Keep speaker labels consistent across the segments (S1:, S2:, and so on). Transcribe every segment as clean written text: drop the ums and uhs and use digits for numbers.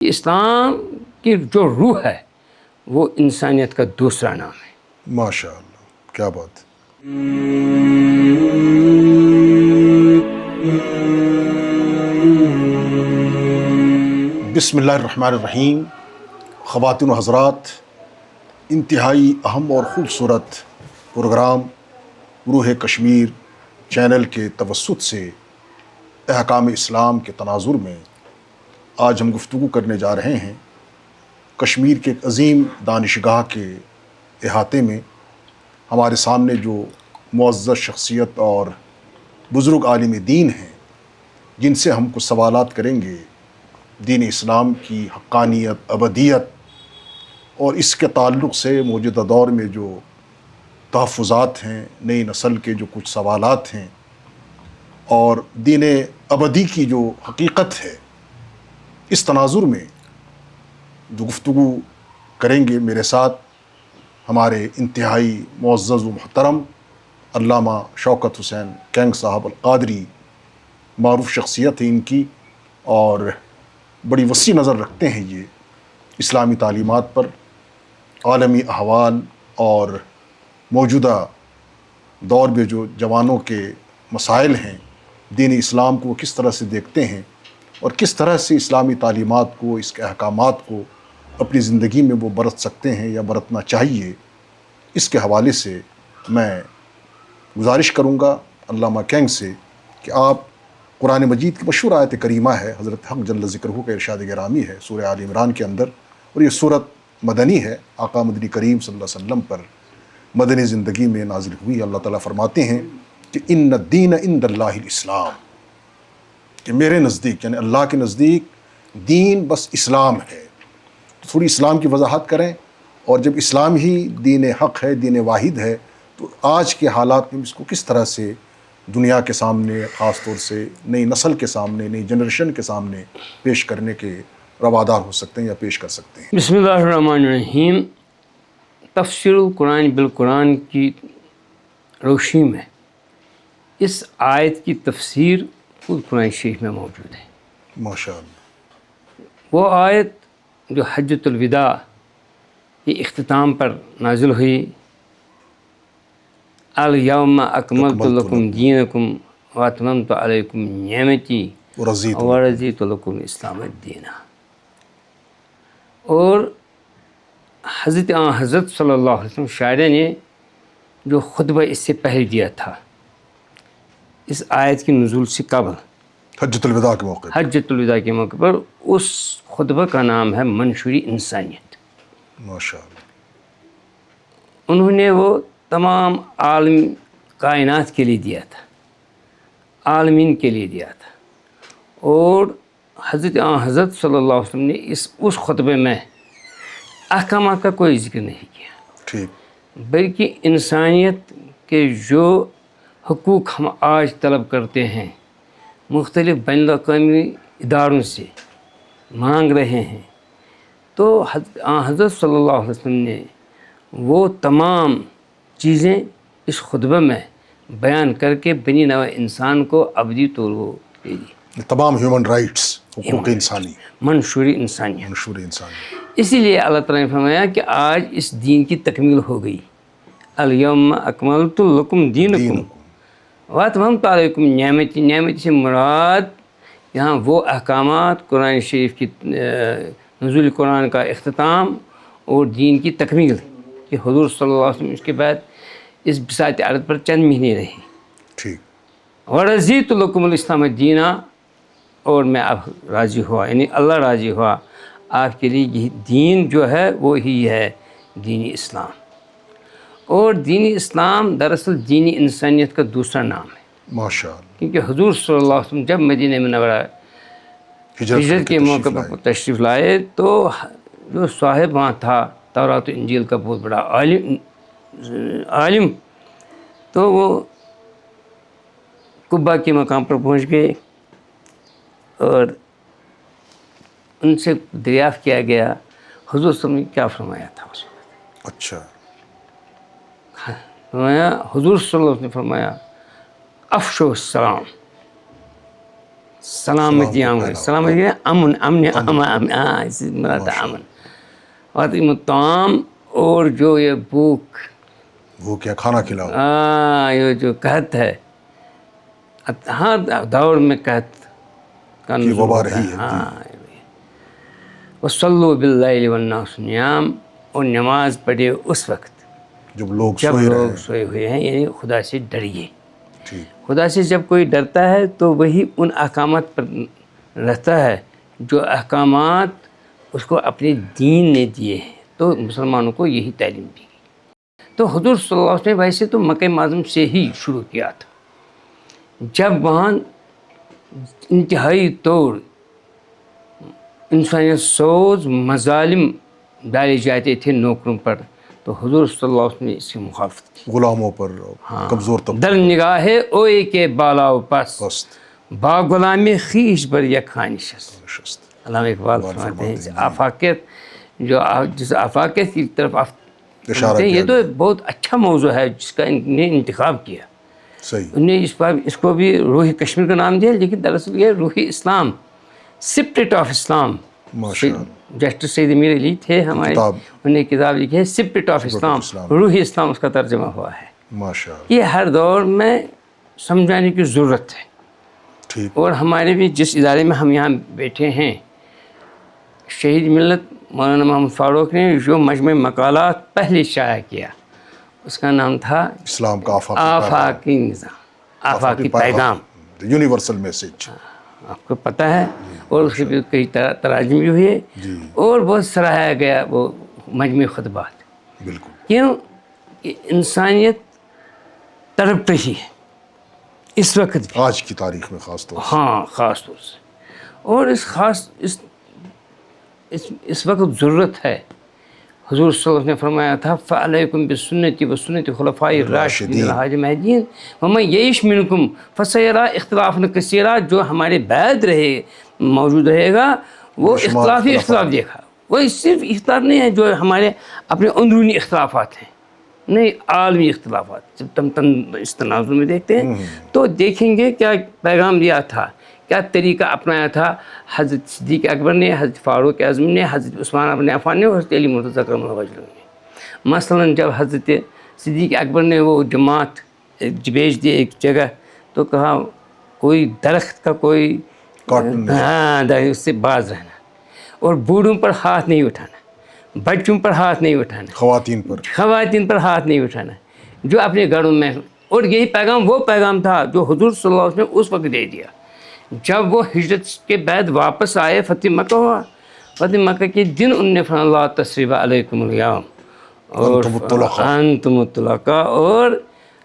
S1: اسلام کی جو روح ہے وہ انسانیت کا دوسرا نام ہے۔
S2: ماشاء اللہ، کیا بات ہے۔ بسم اللہ الرحمن الرحیم۔ خواتین و حضرات، انتہائی اہم اور خوبصورت پروگرام روح کشمیر چینل کے توسط سے احکام اسلام کے تناظر میں آج ہم گفتگو کرنے جا رہے ہیں۔ کشمیر کے ایک عظیم دانشگاہ کے احاطے میں ہمارے سامنے جو معزز شخصیت اور بزرگ عالم دین ہیں، جن سے ہم کچھ سوالات کریں گے دین اسلام کی حقانیت، ابدیت اور اس کے تعلق سے موجودہ دور میں جو تحفظات ہیں، نئی نسل کے جو کچھ سوالات ہیں اور دین ابدی کی جو حقیقت ہے، اس تناظر میں جو گفتگو کریں گے میرے ساتھ ہمارے انتہائی معزز و محترم علامہ شوکت حسین کینگ صاحب القادری، معروف شخصیت ہے ان کی اور بڑی وسیع نظر رکھتے ہیں یہ اسلامی تعلیمات پر، عالمی احوال اور موجودہ دور میں جو جوانوں کے مسائل ہیں، دین اسلام کو وہ کس طرح سے دیکھتے ہیں اور کس طرح سے اسلامی تعلیمات کو، اس کے احکامات کو اپنی زندگی میں وہ برت سکتے ہیں یا برتنا چاہیے، اس کے حوالے سے میں گزارش کروں گا علامہ کینگ سے کہ آپ قرآن مجید کی مشہور آیت کریمہ ہے، حضرت حق جل ذکرہ کا ارشاد گرامی ہے سورہ آل عمران کے اندر، اور یہ سورت مدنی ہے، آقا مدنی کریم صلی اللہ علیہ وسلم پر مدنی زندگی میں نازل ہوئی۔ اللہ تعالیٰ فرماتے ہیں کہ ان الدین عند اللہ الاسلام، کہ میرے نزدیک یعنی اللہ کے نزدیک دین بس اسلام ہے۔ تھوڑی اسلام کی وضاحت کریں، اور جب اسلام ہی دین حق ہے، دین واحد ہے، تو آج کے حالات میں اس کو کس طرح سے دنیا کے سامنے، خاص طور سے نئی نسل کے سامنے، نئی جنریشن کے سامنے پیش کرنے کے روادار ہو سکتے ہیں یا پیش کر سکتے ہیں؟
S1: بسم اللہ الرحمن الرحیم۔ تفسیر القرآن بالقرآن کی روشنی میں اس آیت کی تفسیر خود قرآن شریف میں موجود ہے۔
S2: ماشاء اللہ۔
S1: وہ آیت جو حجۃ الوداع کے اختتام پر نازل ہوئی، الیوم اکملت لکم دینکم واتممت علیکم نعمتی ورضیت لکم الاسلام دینا، اور حضرت صلی اللہ علیہ وسلم شاعر نے جو خطبہ اس سے پہلے دیا تھا اس آیت کی نزول سے قبل،
S2: حجۃ الوداع کے موقع پر،
S1: حجۃ الوداع کے موقع پر، اس خطبہ کا نام ہے منشور انسانیت۔
S2: ماشاء اللہ۔
S1: انہوں نے وہ تمام عالم کائنات کے لیے دیا تھا، عالمین کے لیے دیا تھا، اور حضرت صلی اللہ علیہ وسلم نے اس خطبے میں احکامات کا کوئی ذکر نہیں کیا،
S2: ٹھیک،
S1: بلکہ انسانیت کے جو حقوق ہم آج طلب کرتے ہیں، مختلف بین الاقوامی اداروں سے مانگ رہے ہیں، تو حضرت صلی اللہ علیہ وسلم نے وہ تمام چیزیں اس خطبہ میں بیان کر کے بنی نوع انسان کو ابدی طور وہ دے دی،
S2: تمام ہیومن رائٹس، حقوق انسانی،
S1: منشور انسانیت۔
S2: منشور انسانی۔
S1: اسی لیے اللہ تعالیٰ نے فرمایا کہ آج اس دین کی تکمیل ہو گئی، الیوم اکملت لکم دینکم واتممت علیکم نعمتی۔ نعمتی سے مراد یہاں وہ احکامات، قرآن شریف کی نزول قرآن کا اختتام اور دین کی تکمیل، کہ حضور صلی اللہ علیہ وسلم اس کے بعد اس بساط ارض پر چند مہینے رہے،
S2: ٹھیک،
S1: ورضیت لکم الاسلام دینا، اور میں اب راضی ہوا، یعنی اللہ راضی ہوا آپ کے لیے، یہ دین جو ہے وہی ہے دین اسلام۔ اور دین اسلام دراصل دین انسانیت کا دوسرا نام ہے،
S2: ماشاء اللہ۔
S1: کیونکہ حضور صلی اللہ علیہ وسلم جب مدینہ منورہ ہجرت کے موقع پر تشریف لائے، تو جو صاحب وہاں تھا تورات و انجیل کا بہت بڑا عالم، تو وہ قبا کے مقام پر پہنچ گئے اور ان سے دریافت کیا گیا حضور صلی اللہ علیہ وسلم نے کیا فرمایا تھا اس وقت۔
S2: اچھا،
S1: فرمایا، حضور صلی اللہ علیہ وسلم نے فرمایا افشوا السلام، سلامتی عام ہے. سلامتی امن امن ہاں اس سے مراد ہے امن. اور طعام اور جو یہ بھوک
S2: وہ کیا کھانا کھلاؤ.
S1: یہ جو قحط ہے ہر دور میں قحط کا
S2: کی
S1: نزول
S2: وبا
S1: ہوتا
S2: رہی ہے.
S1: ہاں. وصلوا باللیل والناس نیام. اور نماز پڑھے اس وقت
S2: جب لوگ
S1: جب
S2: سوئے
S1: لوگ
S2: رہے.
S1: سوئے ہوئے ہیں، یعنی خدا سے ڈریے.
S2: ٹھیک.
S1: خدا سے جب کوئی ڈرتا ہے تو وہی ان احکامات پر رہتا ہے جو احکامات اس کو اپنے دین نے دیے ہیں. تو مسلمانوں کو یہی تعلیم دی گئی. تو حضور صلی اللہ علیہ وسلم نے ویسے تو مکہ معظم سے ہی شروع کیا تھا. جب وہاں انتہائی طور انسانیت سوز مظالم ڈالے جاتے تھے نوکروں پر، تو حضور صلی اللہ علیہ وسلم نے اس کی مخالفت کی.
S2: غلاموں پر کمزور طبقے
S1: در نگاہ اوئے کے بالا و پس
S2: پست
S1: با غلامی خیش بر یک نشست.
S2: نشست.
S1: علامہ اقبال فرماتے ہیں آفاقیت جو جس آفاقیت کی طرف
S2: اشارہ
S1: یہ
S2: کیا
S1: تو بہت اچھا موضوع ہے جس کا انہوں نے انتخاب کیا.
S2: صحیح.
S1: انہوں نے اس کو بھی روح کشمیر کا نام دیا، لیکن دراصل یہ روح اسلام، سپرٹ آف اسلام.
S2: ماشاء اللہ.
S1: جسٹس سید امیر علی تھے ہمارے، انہوں نے کتاب لکھی ہے سپرٹ آف اسلام، روح اسلام اس کا ترجمہ ہوا ہے.
S2: ماشاء اللہ.
S1: یہ ہر دور میں سمجھانے کی ضرورت ہے.
S2: ٹھیک.
S1: اور ہمارے بھی جس ادارے میں ہم یہاں بیٹھے ہیں، شہید ملت مولانا محمد فاروق نے جو مجموعہ مقالات پہلے شائع کیا اس کا نام تھا
S2: اسلام کا
S1: آفاقی نظام، آفاقی پیغام.
S2: Universal message.
S1: آپ کو پتہ ہے. اور اس کے بھی کئی تراجم بھی ہوئے اور بہت سراہا گیا وہ مجموعی خطبات.
S2: بالکل.
S1: کیوں کہ انسانیت تڑپ رہی ہے اس وقت بھی،
S2: آج کی تاریخ میں خاص طور سے.
S1: ہاں خاص طور سے. اور اس وقت ضرورت ہے. حضور صلی اللہ علیہ وسلم نے فرمایا تھا فعلیکم بسنتی و سنت خلفاء الراشدین الہادی المہدیین ومن یعش منکم فسیری اختلافا کثیرا. جو ہمارے بعد موجود رہے گا وہ اختلاف دیکھا. وہ صرف اختلاف نہیں ہے جو ہمارے اپنے اندرونی اختلافات ہیں، نہیں عالمی اختلافات. جب اس تناظر میں دیکھتے ہیں تو دیکھیں گے کیا پیغام دیا تھا، کیا طریقہ اپنایا تھا حضرت صدیق اکبر نے، حضرت فاروق اعظم نے، حضرت عثمان بن عفان نے اور حضرت علی مرتضیٰ کرم اللہ وجہ نے. مثلاً جب حضرت صدیق اکبر نے وہ جماعت بھیج دی ایک جگہ تو کہا کوئی درخت کا کوئی اس سے باز رہنا، اور بوڑھوں پر ہاتھ نہیں اٹھانا، بچوں پر ہاتھ نہیں اٹھانا، خواتین پر ہاتھ نہیں اٹھانا جو اپنے گھروں میں. اور یہی پیغام وہ پیغام تھا جو حضور صلی اللہ علیہ وسلم نے اس وقت دے دیا جب وہ ہجرت کے بعد واپس آئے. فتح مکہ ہوا. فتح مکہ کے دن انہوں نے فرمایا لا تثریب علیکم الیوم اور انتم الطلقاء. اور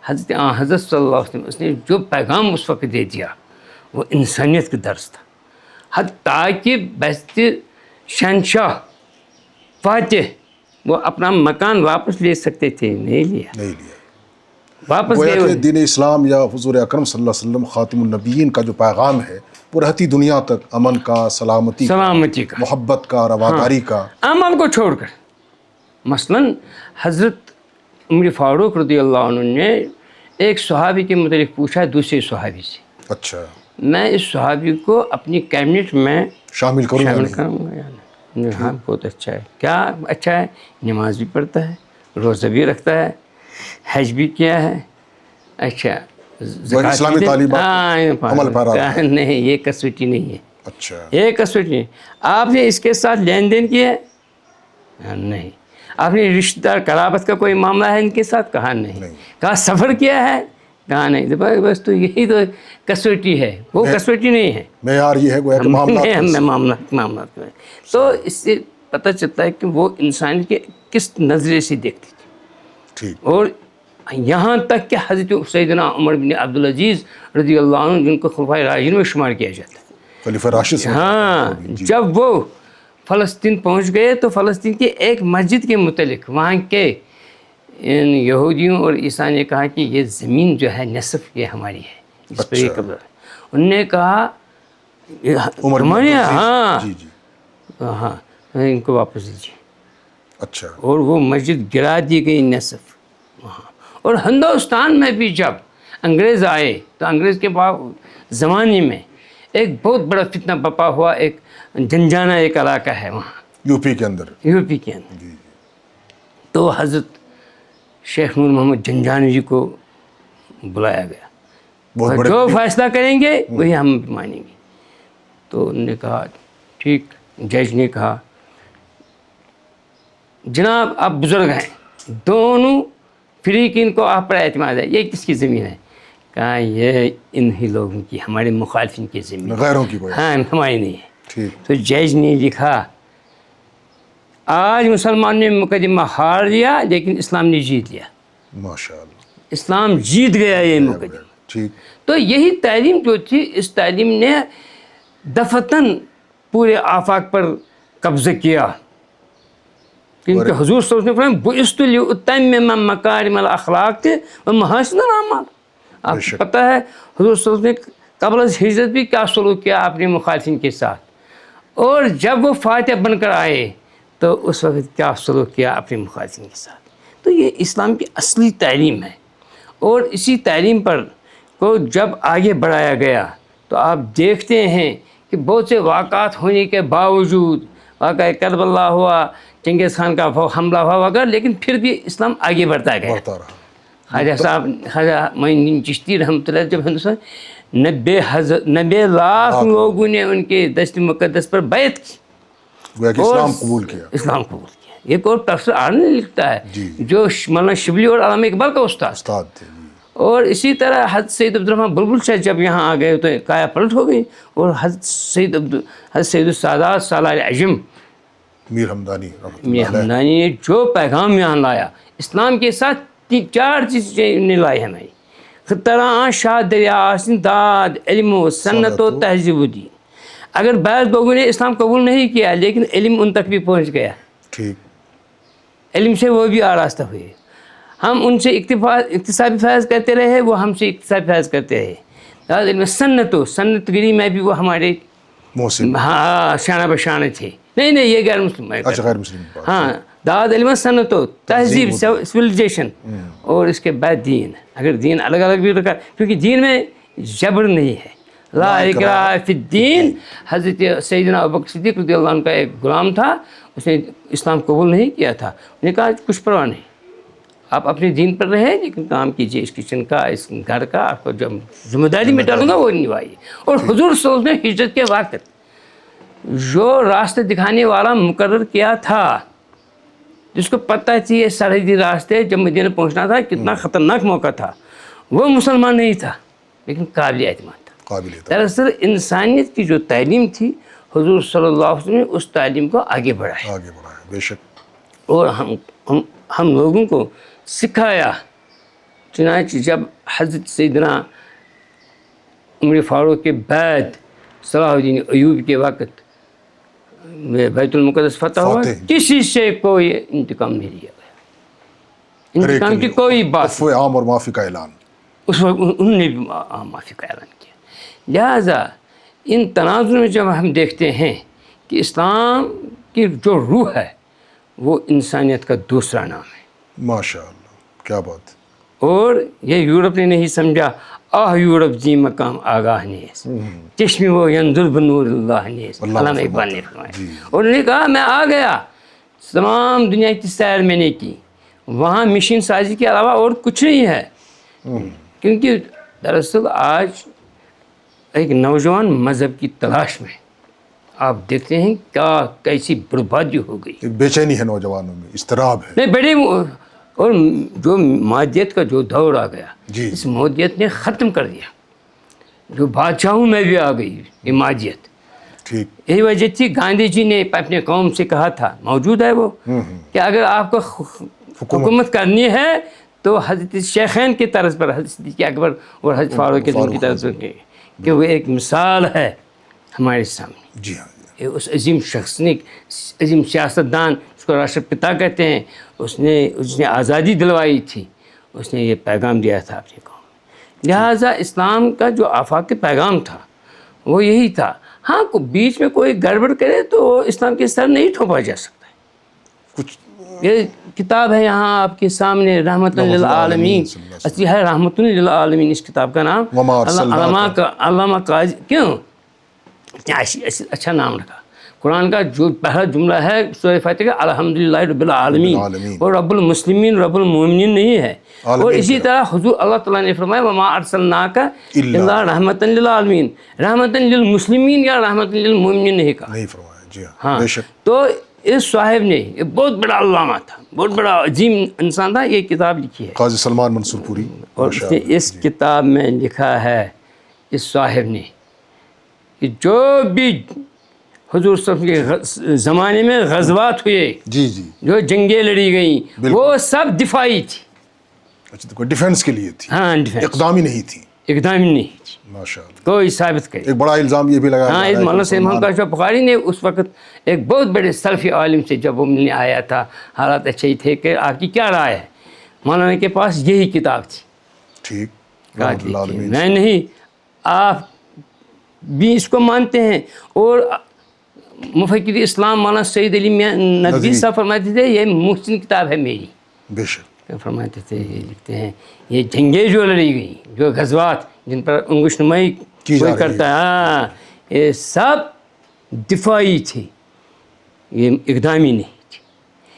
S1: حضرت صلی اللہ علیہ وسلم اس نے جو پیغام اس وقت دے دیا وہ انسانیت کا درس تھا. حتیٰ کہ بیست شہنشاہ فاتح وہ اپنا مکان واپس لے سکتے تھے، نہیں لیا. واپس
S2: گویا کہ دین اسلام یا حضور اکرم صلی اللہ علیہ وسلم خاتم النبیین کا جو پیغام ہے وہ رہتی دنیا تک امن کا، سلامتی کا، محبت کا، رواداری کا،
S1: عمل کو چھوڑ کر. مثلاً حضرت عمر فاروق رضی اللہ عنہ نے ایک صحابی کے متعلق پوچھا دوسرے صحابی سے،
S2: اچھا
S1: میں اس صحابی کو اپنی کیبنٹ میں
S2: شامل کروں
S1: گا یا نہیں؟ ہاں بہت اچھا ہے. کیا اچھا ہے؟ نماز بھی پڑھتا ہے، روزہ بھی رکھتا ہے، حج بھی کیا ہے. اچھا
S2: اسلامی تعلیمات عمل پیرا
S1: نہیں، یہ کسوٹی نہیں ہے.
S2: اچھا
S1: یہ کسوٹی نہیں. آپ نے اس کے ساتھ لین دین کیا ہے؟ نہیں. آپ نے رشتہ دار قرابت کا کوئی معاملہ ہے ان کے ساتھ؟ کہا نہیں. کہا سفر کیا ہے؟ کہا نہیں. بس تو یہی تو کسوٹی ہے، وہ کسوٹی نہیں ہے.
S2: معیار یہ ہے کہ
S1: معاملات میں. تو اس سے پتہ چلتا ہے کہ وہ انسان کے کس نظرے سے دیکھتی تھی. اور یہاں تک کہ حضرت سیدنا عمر بن عبدالعزیز رضی اللہ عنہ جن کو خلفائے راشدین میں شمار کیا جاتا ہے،
S2: خلیفہ راشد.
S1: ہاں جب وہ فلسطین پہنچ گئے تو فلسطین کی ایک مسجد کے متعلق وہاں کے ان یہودیوں اور عیسیٰ نے کہا کہ یہ زمین جو ہے نصف یہ ہماری ہے، اس پر یہ قبضہ ہے. انہوں نے کہا ہماری، ہاں ہاں ان کو واپس دیجیے.
S2: اچھا.
S1: اور وہ مسجد گرا دی گئی نصف وہاں. اور ہندوستان میں بھی جب انگریز آئے تو انگریز کے زمانے میں ایک بہت بڑا فتنہ بپا ہوا. ایک جنجانہ ایک علاقہ ہے وہاں
S2: یو پی کے اندر.
S1: یو پی کے اندر. تو حضرت شیخ نور محمد جنجانی جی کو بلایا گیا.
S2: بہت بڑے.
S1: جو فیصلہ کریں گے وہی ہم مانیں گے. تو انہوں نے کہا ٹھیک. جج نے کہا جناب آپ بزرگ ہیں, دونوں فریقین کو آپ پر اعتماد ہے, یہ کس کی زمین ہے؟ کہا یہ انہی لوگوں کی, ہمارے مخالفین کی زمین ہے,
S2: غیروں کی کوئی.
S1: ہاں ہماری نہیں ہے.
S2: ٹھیک.
S1: تو جج نے لکھا آج مسلمان نے مقدمہ ہار لیا لیکن اسلام نے جیت لیا.
S2: ماشاء اللہ.
S1: اسلام جیت گیا یہ مقدمہ.
S2: ٹھیک.
S1: تو یہی تعلیم جو تھی, اس تعلیم نے دفتن پورے آفاق پر قبضہ کیا. کیونکہ حضور صلی اللہ علیہ وسلم نے بعثت لأتمم مکارم الاخلاق و محاسن الاعمال. آپ کو پتہ ہے حضور صلی اللہ علیہ وسلم نے قبل از ہجرت بھی کیا سلوک کیا اپنے مخالفین کے ساتھ, اور جب وہ فاتح بن کر آئے تو اس وقت کیا سلوک کیا اپنے مخالفین کے ساتھ. تو یہ اسلام کی اصلی تعلیم ہے. اور اسی تعلیم پر کو جب آگے بڑھایا گیا تو آپ دیکھتے ہیں کہ بہت سے واقعات ہونے کے باوجود, واقعہ کربلا ہوا, چنگیز خان کا حملہ ہوا وغیرہ, لیکن پھر بھی اسلام آگے بڑھتا گیا. خواجہ صاحب خواجہ معین الدین چشتی رحمۃ اللہ جب ہندوستان 90 لاکھ لوگوں نے ان کے دست مقدس پر بیعت کی,
S2: اسلام قبول کیا.
S1: اسلام قبول کیا. ایک اور پروفیسر آرنل لکھتا ہے جو مولانا شبلی اور علامہ اقبال کا استاد
S2: تھے.
S1: اور اسی طرح حضرت سید عبد الرحمن بلبل شاہ جب یہاں آ گئے تو کایا پلٹ ہو گئی. اور حضرت سید السادات سالار اعظم
S2: میر ہمدانی
S1: نے جو پیغام یہاں لایا, اسلام کے ساتھ 4 چیزیں نے لائی ہمیں. خطرہ شاہ دریا آسن داد علم و سنت و تہذیب و دین. اگر بعض لوگوں نے اسلام قبول نہیں کیا لیکن علم ان تک بھی پہنچ گیا.
S2: ٹھیک.
S1: علم سے وہ بھی آراستہ ہوئے. ہم ان سے اکتسابی فیض کرتے رہے, وہ ہم سے اکتسابی فیض کرتے رہے. داد علم سنت گری میں بھی وہ ہمارے ہاں شانہ بشانہ تھے. نہیں یہ غیر مسلم ہے.
S2: اچھا غیر مسلم.
S1: ہاں داد علم سنت و تہذیب سویلائزیشن, اور اس کے بعد دین. اگر دین الگ الگ بھی رکھا, کیونکہ دین میں جبر نہیں ہے. لا اکراہ فی الدین. حضرت سیدنا ابوبکر صدیق رضی اللہ عنہ کا ایک غلام تھا, اس نے اسلام قبول نہیں کیا تھا. اس نے کہا کچھ پرواہ نہیں, آپ اپنے دین پر رہیں لیکن کام کیجیے, اس کچن کا, اس گھر کا آپ کو جو ذمہ داری میں ڈالوں گا وہ نبھائیے. اور حضور صلی اللہ علیہ وسلم نے ہجرت کے وقت جو راستے دکھانے والا مقرر کیا تھا, جس کو پتہ تھی یہ سرحدی راستے جب مدینہ پہنچنا تھا کتنا خطرناک موقع تھا, وہ مسلمان نہیں تھا لیکن قابل اعتماد تھا. دراصل انسانیت کی جو تعلیم تھی حضور صلی اللہ علیہ وسلم نے اس تعلیم کو آگے بڑھایا.
S2: بے شک.
S1: اور ہم لوگوں کو سکھایا. چنانچہ جب حضرت سیدنا عمر فاروق کے بعد صلاح الدین ایوبی کے وقت بیت المقدس فتح ہوا, کسی سے کوئی انتقام نہیں لیا گیا. انتقام کی کوئی بات.
S2: عام اور معافی کا اعلان.
S1: اس وقت انہوں نے بھی معافی کا اعلان کیا. لہٰذا ان تناظر میں جب ہم دیکھتے ہیں کہ اسلام کی جو روح ہے وہ انسانیت کا دوسرا نام ہے.
S2: ماشاء اللہ, کیا بات.
S1: اور یہ یورپ نے نہیں سمجھا. یورپ جی مقام آگاہ نیز چشمی وہ ینظر بنور اللہ نیز, علامہ اقبال نے فرمایا. اور انہوں نے کہا میں آ گیا, تمام دنیا کی سیر میں نے کی, وہاں مشین سازی کے علاوہ اور کچھ نہیں ہے. کیونکہ دراصل آج ایک نوجوان مذہب کی تلاش میں آپ دیکھتے ہیں کیا کیسی بربادی ہو گئی.
S2: بے چینی ہے نوجوانوں میں, اضطراب ہے.
S1: نہیں بڑے, اور جو مادیت کا جو دور آ گیا اس مادیت نے ختم کر دیا. جو بادشاہوں میں بھی آ گئی یہ مادیت.
S2: ٹھیک.
S1: یہی وجہ تھی گاندھی جی نے اپنے قوم سے کہا تھا, موجود ہے وہ, کہ اگر آپ کو حکومت کرنی ہے تو حضرت شیخین کی طرز پر, حضرت صدیق اکبر اور حضرت فاروق اعظم کی طرز پر, کہ وہ ایک مثال ہے ہمارے سامنے.
S2: جی ہاں.
S1: اس عظیم شخص نے, عظیم سیاستدان اس کو راشٹر پتا کہتے ہیں, اس نے آزادی دلوائی تھی, اس نے یہ پیغام دیا تھا اپنے قوم. لہٰذا اسلام کا جو آفاق پیغام تھا وہ یہی تھا. ہاں بیچ میں کوئی گڑبڑ کرے تو اسلام کے سر نہیں تھوپا جا سکتا ہے. کچھ یہ کتاب ہے یہاں آپ کے سامنے, رحمت للعالمین. اصلی ہے رحمت للعالمین اس کتاب کا نام. علامہ قاضی. کیوں کیا اچھا نام رکھا. قرآن کا جو پہلا جملہ ہے سورہ فاتحہ کا الحمدللہ رب العالمین, اور رب المسلمین رب المومنین نہیں ہے. اور اسی طرح حضور اللہ تعالیٰ نے فرمایا وما ارسلناک الا رحمۃ للعالمین, رحمۃ للمسلمین یا رحمۃ للمومنین نہیں کہا,
S2: نہیں فرمایا. جی ہاں, بے شک.
S1: تو اس صاحب نے یہ بہت بڑا علامہ تھا, بہت بڑا عظیم انسان تھا, یہ کتاب لکھی ہے.
S2: قاضی سلمان منصور پوری.
S1: اور اس نے اس کتاب میں لکھا ہے اس صاحب نے کہ جو بھی حضور صلی اللہ علیہ وسلم کے زمانے میں غزوات ہوئے,
S2: جی جی,
S1: جو جنگیں لڑی گئیں, وہ سب دفاعی تھی.
S2: اچھا, تو کوئی ڈیفینس کے لیے تھی,
S1: ہاں,
S2: اقدامی نہیں تھی.
S1: اقدامی نہیں تھی.
S2: ماشاء اللہ.
S1: کوئی ثابت کرے.
S2: ایک بڑا الزام یہ بھی لگایا
S1: ہاں, اس مولانا سید محمد کاشف بخاری نے اس وقت ایک بہت بڑے سلفی عالم سے جب وہ ملنے آیا تھا, حالات اچھے ہی تھے کہ آپ کی کیا رائے ہے, مولانا کے پاس یہی کتاب تھی.
S2: ٹھیک,
S1: میں نہیں, آپ بھی اس کو مانتے ہیں. اور مفکر اسلام مولانا سید علی ندوی صاحب فرماتے تھے یہ محسن کتاب ہے میری.
S2: بے شک.
S1: فرماتے تھے, یہ لکھتے ہیں یہ جنگیں جو لڑی گئیں, جو غزوات جن پر انگوش نمائی کوئی کرتا ہے, ہاں, یہ سب دفاعی تھی, یہ اقدامی نہیں تھی.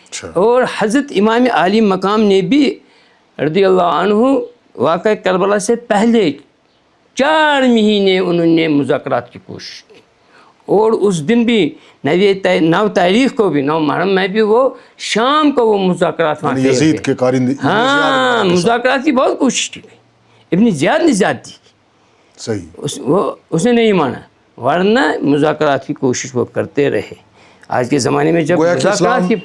S2: اچھا.
S1: اور حضرت امام عالی مقام نے بھی رضی اللہ عنہ واقع کربلا سے پہلے 4 مہینے انہوں نے مذاکرات کی کوشش کی. اور اس دن بھی 9 تاریخ کو بھی 9 محرم میں بھی وہ شام کو وہ مذاکرات وہاں
S2: یزید کے کارندے,
S1: ہاں, مذاکرات کی بہت کوشش کی گئی. ابن زیاد نے زیادتی کی.
S2: صحیح.
S1: اس نے نہیں مانا, ورنہ مذاکرات کی کوشش وہ کرتے رہے. آج کے زمانے میں جب مذاکرات کی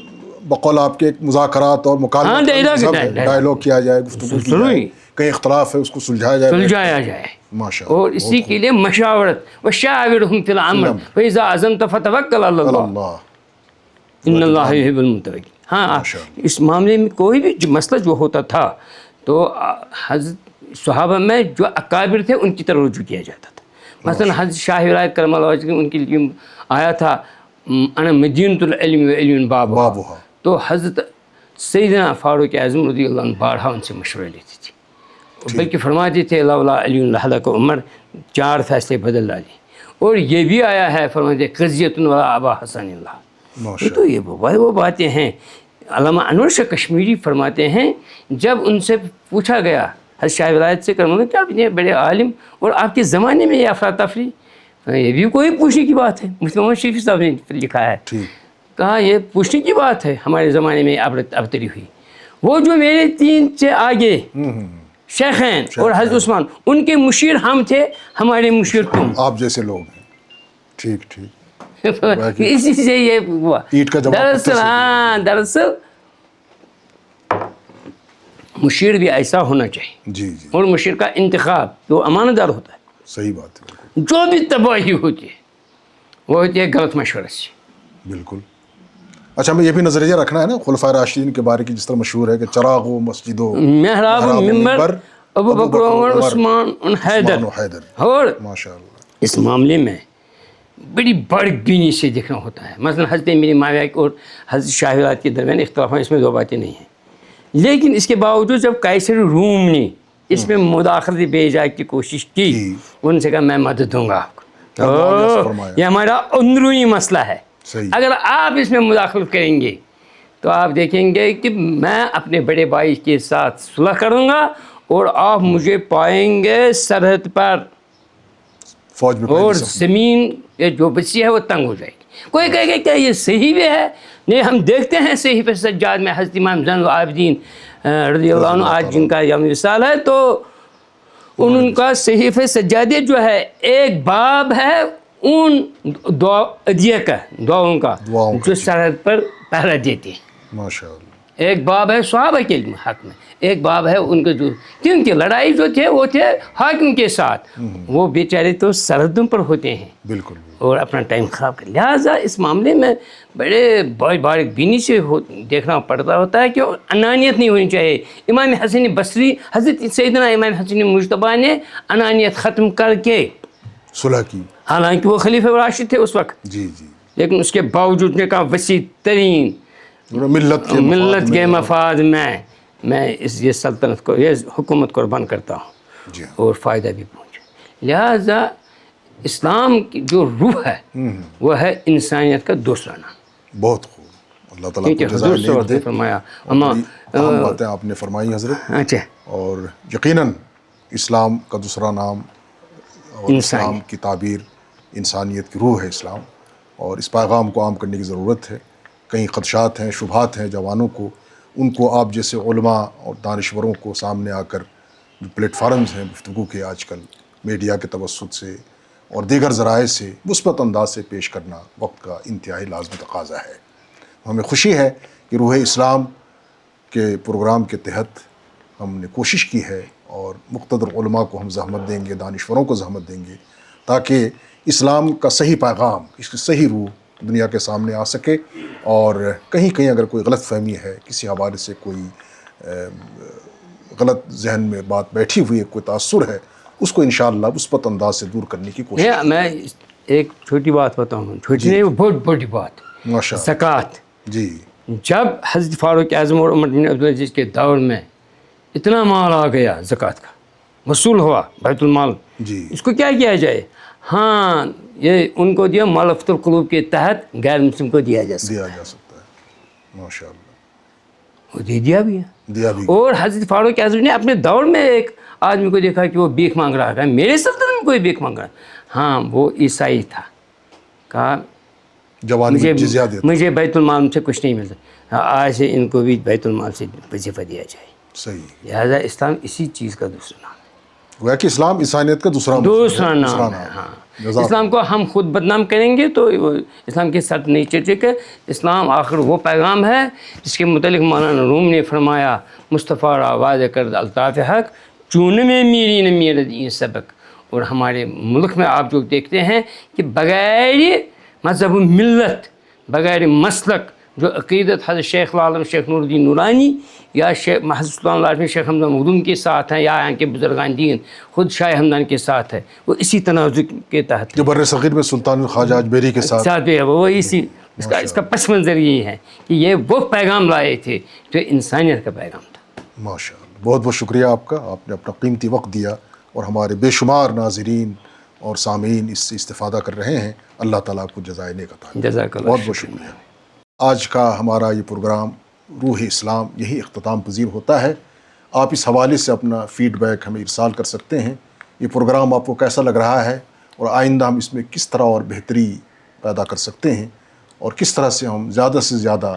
S2: بقول آپ کے مذاکرات اور مکالمات ڈائلاگ کیا جائے, گفتگو کی جائے, کہیں اختلاف ہے اس کو سلجھایا جائے.
S1: اور اسی کے لیے مشاورت وشاورہم فی الامر فاذا عزمت فتوکل علی اللہ ان اللہ یحب المتوکلین. ہاں, اس معاملے میں کوئی بھی مسئلہ جو ہوتا تھا تو حضرت صحابہ میں جو اکابر تھے ان کی طرف رجوع کیا جاتا تھا. مثلا حضرت شاہ ولایت کرم اللہ وجہہ ان کے لیے آیا تھا انا مدینۃ العلم وعلم بابها, تو حضرت سیدنا فاروق اعظم رضی اللہ عنہ بارہا ان سے مشورہ لیتی تھی, بلکہ فرماتے تھے لولا علی لحلق عمر, 4 فیصلے بدل ڈالے. اور یہ بھی آیا ہے فرماتے قضیۃ ولا ابا حسن اللہ. تو یہ وہ باتیں ہیں. علامہ انور شاہ کشمیری فرماتے ہیں جب ان سے پوچھا گیا حضرت شاہ ولایت سے کرم کہ آپ اتنے بڑے عالم اور آپ کے زمانے میں یہ افراتفری, یہ بھی کوئی پوچھنے کی بات ہے. مفتی محمد شفیع صاحب نے لکھا ہے, کہا یہ پوچھنے کی بات ہے, ہمارے زمانے میں ابتری ہوئی. وہ جو میرے 3 سے آگے شیخین اور حضرت عثمان, ان کے مشیر ہم تھے, ہمارے مشیر تم,
S2: آپ جیسے لوگ ہیں. ٹھیک ٹھیک.
S1: اسی سے یہ ہوا. دراصل مشیر بھی ایسا ہونا چاہیے.
S2: جی جی.
S1: اور مشیر کا انتخاب جو امانت دار ہوتا ہے.
S2: صحیح بات ہے.
S1: جو بھی تباہی ہوتی ہے وہ ہوتی ہے غلط مشورے سے.
S2: بالکل. اچھا, ہمیں یہ بھی نظریہ رکھنا ہے نا خلفائے راشدین کے بارے کی, جس طرح مشہور ہے کہ چراغ و مسجد و
S1: محراب و منبر ابو بکر عمر عثمان حیدر. اور
S2: ماشاء اللہ
S1: اس معاملے میں بڑی باریک بینی سے دیکھنا ہوتا ہے. مثلا حضرت میری معاویہ اور حضرت شاہ ولایت کے درمیان اختلاف ہیں, اس میں 2 باتیں نہیں ہیں, لیکن اس کے باوجود جب قیصر روم نے اس میں مداخلت بھیجا کی کوشش کی, ان سے کہا میں مدد دوں گا آپ کو, یہ ہمارا اندرونی مسئلہ ہے, اگر آپ اس میں مداخلت کریں گے تو آپ دیکھیں گے کہ میں اپنے بڑے بھائی کے ساتھ صلح کروں گا اور آپ مجھے پائیں گے سرحد پر, اور زمین جو بچی ہے وہ تنگ ہو جائے گی. کوئی کہے گا کیا یہ صحیح بھی ہے؟ نہیں, ہم دیکھتے ہیں صحیفہ سجاد میں حضرت امام زین العابدین رضی اللہ عنہ آج جن کا یوم وصال ہے, تو ان کا صحیفہ سجادیہ جو ہے ایک باب ہے ان ادعیہ کا, دعاؤں کا جو سرحد پر پہرا دیتے ہیں.
S2: ماشاء اللہ.
S1: ایک باب ہے صحابہ کے حق میں, ایک باب ہے ان کے جو, کیونکہ لڑائی جو تھے وہ تھے حاکم کے ساتھ, وہ بیچارے تو سرحدوں پر ہوتے ہیں.
S2: بالکل.
S1: اور اپنا ٹائم خراب کر, لہٰذا اس معاملے میں بڑے باریک بینی سے دیکھنا پڑتا ہوتا ہے کہ انانیت نہیں ہونی چاہیے. امام حسن بصری, حضرت سیدنا امام حسن مجتبیٰ نے انانیت ختم کر کے
S2: صلح کی,
S1: حالانکہ وہ خلیفہ راشد تھے اس وقت,
S2: جی جی,
S1: لیکن اس کے باوجود نے کہا وسیع ترین ملت کے مفاد میں یہ سلطنت کو, یہ حکومت قربان کرتا ہوں, اور فائدہ بھی پہنچا. لہٰذا اسلام کی جو روح ہے وہ ہے انسانیت کا دوسرا نام.
S2: بہت خوب. اللہ تعالیٰ
S1: ٹھیک ہے،
S2: کو جزائے
S1: حضور صلی اللہ
S2: نیک
S1: علیہ
S2: دے.
S1: وسلم فرمایا
S2: اہم باتیں آپ نے فرمائی حضرت.
S1: اچھا
S2: اور یقیناً اسلام کا دوسرا نام اور اسلام کی تعبیر انسانیت کی روح ہے اسلام، اور اس پیغام کو عام کرنے کی ضرورت ہے. کئی خدشات ہیں، شبہات ہیں جوانوں کو، ان کو آپ جیسے علماء اور دانشوروں کو سامنے آ کر جو پلیٹ فارمز ہیں گفتگو کے آج کل میڈیا کے توسط سے اور دیگر ذرائع سے مثبت انداز سے پیش کرنا وقت کا انتہائی لازمی تقاضا ہے. ہمیں خوشی ہے کہ روح اسلام کے پروگرام کے تحت ہم نے کوشش کی ہے اور مقتدر علماء کو ہم زحمت دیں گے، دانشوروں کو زحمت دیں گے، تاکہ اسلام کا صحیح پیغام، اس کی صحیح روح دنیا کے سامنے آ سکے. اور کہیں کہیں اگر کوئی غلط فہمی ہے، کسی حوالے سے کوئی غلط ذہن میں بات بیٹھی ہوئی ہے، کوئی تاثر ہے، اس کو انشاءاللہ مثبت انداز سے دور کرنے کی کوشش کی.
S1: میں ایک چھوٹی بات بتاؤں، چھوٹی نہیں، وہ بہت بڑی بات.
S2: ماشاء اللہ.
S1: زکوٰۃ.
S2: جی
S1: جب حضرت فاروق اعظم اور عمر بن عبدالعزیز کے دور میں اتنا مال آ گیا زکوٰۃ کا، وصول ہوا بیت المال،
S2: جی
S1: اس کو کیا کیا جائے؟ ہاں یہ ان کو دیا مالفت القلوب کے تحت غیر مسلم کو دیا جا سکتا
S2: دیا جا سکتا ہے. ماشاء اللہ.
S1: وہ دے دیا بھی ہے.
S2: دیا بھی.
S1: اور حضرت فاروق اعظم نے اپنے دور میں ایک آدمی کو دیکھا کہ وہ بھیک مانگ رہا تھا، میرے سلطنت میں کوئی بھیک مانگ رہا. ہاں وہ عیسائی تھا، کہا
S2: جوانی میں جزیہ دیتا.
S1: مجھے بیت المال سے کچھ نہیں ملتا، آج سے ان کو بھی بیت المال سے وظیفہ دیا جائے.
S2: صحیح.
S1: لہٰذا اسلام اسی چیز کا دوسرا نام ہے.
S2: گویا کہ اسلام انسانیت کا دوسرا
S1: نام ہے. ہاں اسلام کو ہم خود بدنام کریں گے تو اسلام کے ساتھ نہیں چرچے کہ اسلام آخر وہ پیغام ہے جس کے متعلق مولانا روم نے فرمایا مصطفیٰ را آواز کرد الطاف حق چون میں میری نہ میرد یہ سبق. اور ہمارے ملک میں آپ جو دیکھتے ہیں کہ بغیر مذہب و ملت، بغیر مسلک، جو عقیدت حضرت شیخ العالم شیخ نور الدین نورانی یا شیخ حضرت سلطان العارفین شیخ حمزہ مخدوم کے ساتھ ہیں، یا یہاں کے بزرگان دین خود شاہ ہمدان کے ساتھ ہے، وہ اسی تنازع کے تحت
S2: جو بر صغیر میں سلطان الخواجہ اجمیری کے ساتھ
S1: بھی ہے. وہ اسی اس کا پس منظر یہی ہے کہ یہ وہ پیغام لائے تھے جو انسانیت کا پیغام تھا.
S2: ماشاء اللہ. بہت بہت شکریہ آپ کا. آپ نے اپنا قیمتی وقت دیا اور ہمارے بے شمار ناظرین اور سامعین اس سے استفادہ کر رہے ہیں. اللہ تعالیٰ آپ کو جزائے نیک عطا کرے.
S1: جزاک اللہ.
S2: بہت بہت شکریہ. آج کا ہمارا یہ پروگرام روح اسلام یہی اختتام پذیر ہوتا ہے. آپ اس حوالے سے اپنا فیڈ بیک ہمیں ارسال کر سکتے ہیں. یہ پروگرام آپ کو کیسا لگ رہا ہے اور آئندہ ہم اس میں کس طرح اور بہتری پیدا کر سکتے ہیں اور کس طرح سے ہم زیادہ سے زیادہ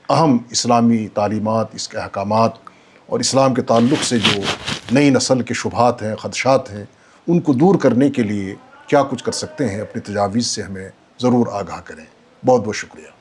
S2: اہم اسلامی تعلیمات، اس کے احکامات اور اسلام کے تعلق سے جو نئی نسل کے شبہات ہیں، خدشات ہیں، ان کو دور کرنے کے لیے کیا کچھ کر سکتے ہیں، اپنی تجاویز سے ہمیں ضرور آگاہ کریں. بہت بہت شکریہ.